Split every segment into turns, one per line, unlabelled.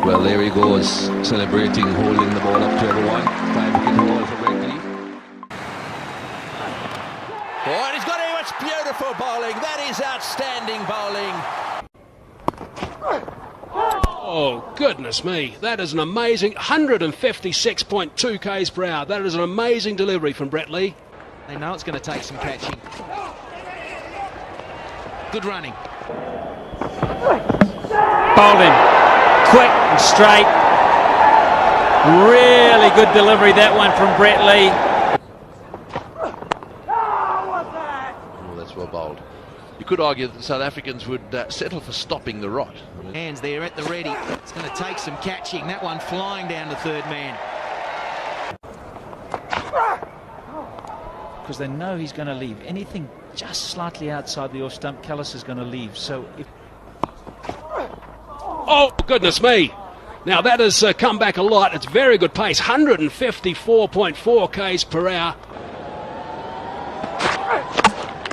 Well, there he goes, celebrating, holding the ball up to everyone. 5-wicket haul for Brett.
Oh, and he's got it. It's beautiful bowling. That is outstanding bowling.
Oh, goodness me. That is an amazing 156.2 k's per hour. That is an amazing delivery from Brett Lee.
They know it's going to take some catching. Good running.
Bowled him. Quick and straight. Really good delivery, that one from Brett Lee.
Oh, that's well bowled. You could argue that the South Africans would settle for stopping the rot.
Hands there at the ready. It's going to take some catching. That one flying down to third man.
Because they know he's going to leave. Anything just slightly outside the off stump, Callis is going to leave. So if...
Oh, goodness me. Now that has come back a lot. It's very good pace. 154.4 k's per hour.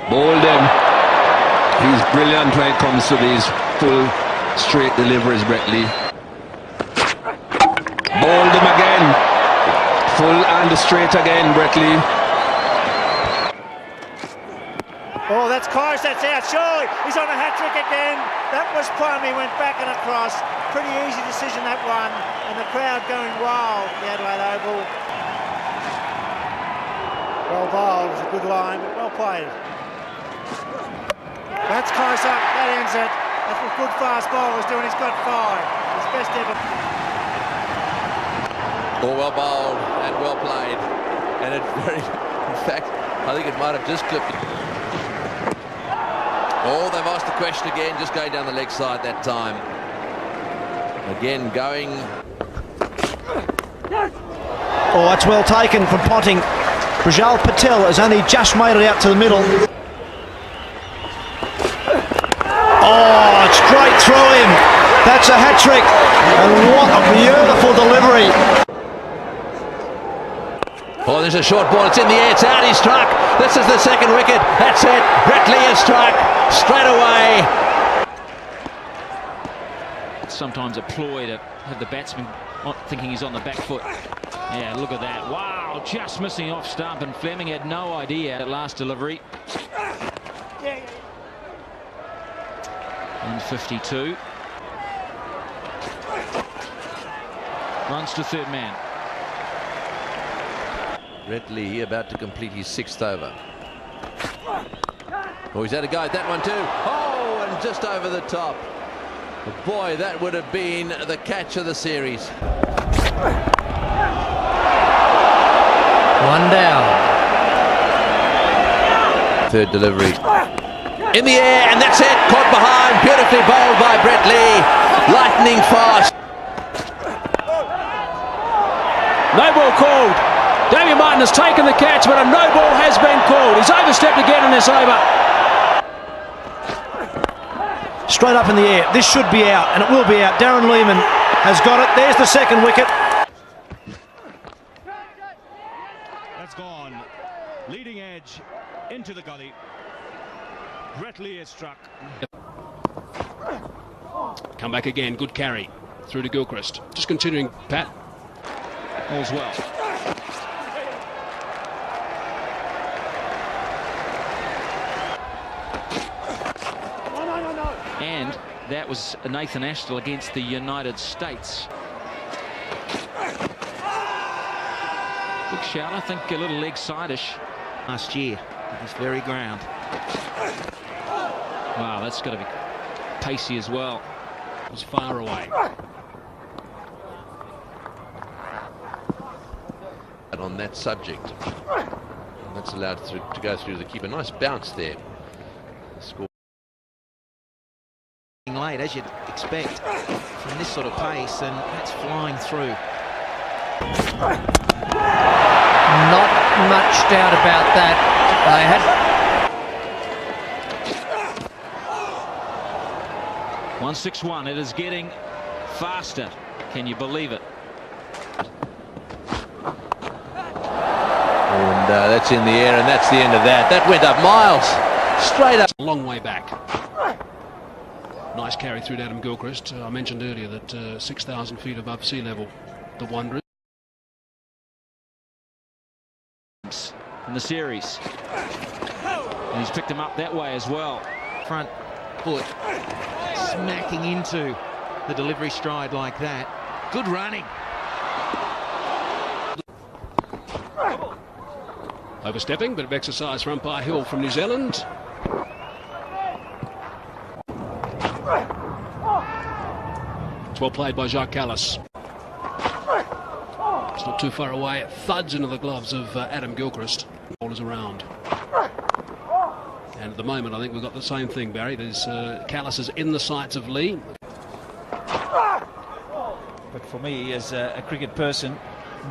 Bowled him. He's brilliant when it comes to these full straight deliveries, Brett Lee. Bowled him again. Full and straight again, Brett Lee.
Oh, that's close, that's out, surely. He's on a hat-trick again. That was plumb, he went back and across. Pretty easy decision, that one. And the crowd going wild, the Adelaide Oval. Well bowled, it was a good line, but well played. That's close up, that ends it. That's what good fast bowler's doing, he's got 5. His best ever.
Oh, well bowled and well played. And it very, in fact, I think it might have just clipped it. Oh, they've asked the question again, just going down the leg side that time. Again, going.
Oh, that's well taken from Ponting. Prajal Patel has only just made it out to the middle. Oh, it's straight through him. That's a hat-trick. And what a beautiful delivery.
Oh, there's a short ball. It's in the air. It's out. He's struck. This is the second wicket. That's it. Brett Lee has struck straight away.
It's sometimes a ploy to have the batsman not thinking he's on the back foot. Yeah, look at that. Wow, just missing off stump, and Fleming had no idea at last delivery. 152. Runs to third man.
Brett Lee about to complete his 6th over. Oh, he's had a go at that one too. Oh, and just over the top. Boy, that would have been the catch of the series.
One down.
Third delivery. In the air, and that's it. Caught behind. Beautifully bowled by Brett Lee. Lightning fast.
No ball called. Damien Martin has taken the catch, but a no ball has been called. He's overstepped again in this over.
Straight up in the air. This should be out, and it will be out. Darren Lehman has got it. There's the second wicket.
That's gone. Leading edge into the gully. Brett Lee is struck.
Come back again. Good carry through to Gilchrist. Just continuing, Pat.
All's well. And that was Nathan Ashton against the United States. Good shout, I think a little leg side-ish.
Last year, at this very ground.
Wow, that's got to be pacey as well.
It was far away.
And on that subject, and that's allowed to go through the keeper. Nice bounce there. Score.
Late, as you'd expect, from this sort of pace, and that's flying through.
Not much doubt about that. They had
161. It is getting faster. Can you believe it?
And that's in the air, and that's the end of that. That went up miles. Straight up.
A long way back. Nice carry through to Adam Gilchrist. I mentioned earlier that 6,000 feet above sea level, the Wanderers.
In the series. And he's picked him up that way as well.
Front foot smacking into the delivery stride like that. Good running.
Overstepping, bit of exercise for umpire Hill from New Zealand. It's well played by Jacques Callis. It's not too far away. It thuds into the gloves of Adam Gilchrist. Ball is around. And at the moment, I think we've got the same thing, Barry. There's Callis is in the sights of Lee.
But for me, as a cricket person,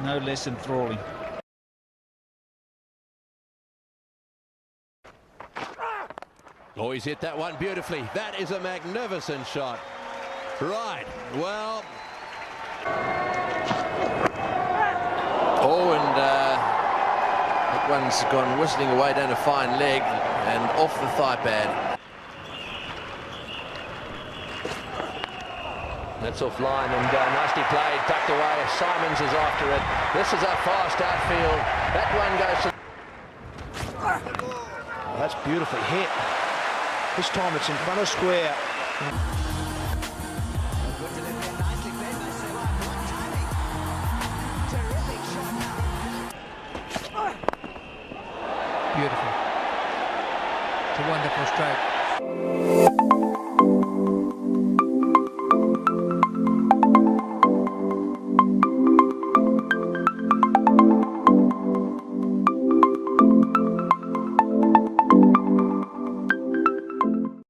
no less enthralling.
Oh, he's hit that one beautifully. That is a magnificent shot. Right, well. Oh, and that one's gone whistling away down a fine leg and off the thigh pad. That's offline and nicely played, tucked away. Simons is after it. This is a fast outfield. That one goes to...
Oh, that's beautifully hit. This time it's in front of square.
Beautiful. It's a wonderful stroke.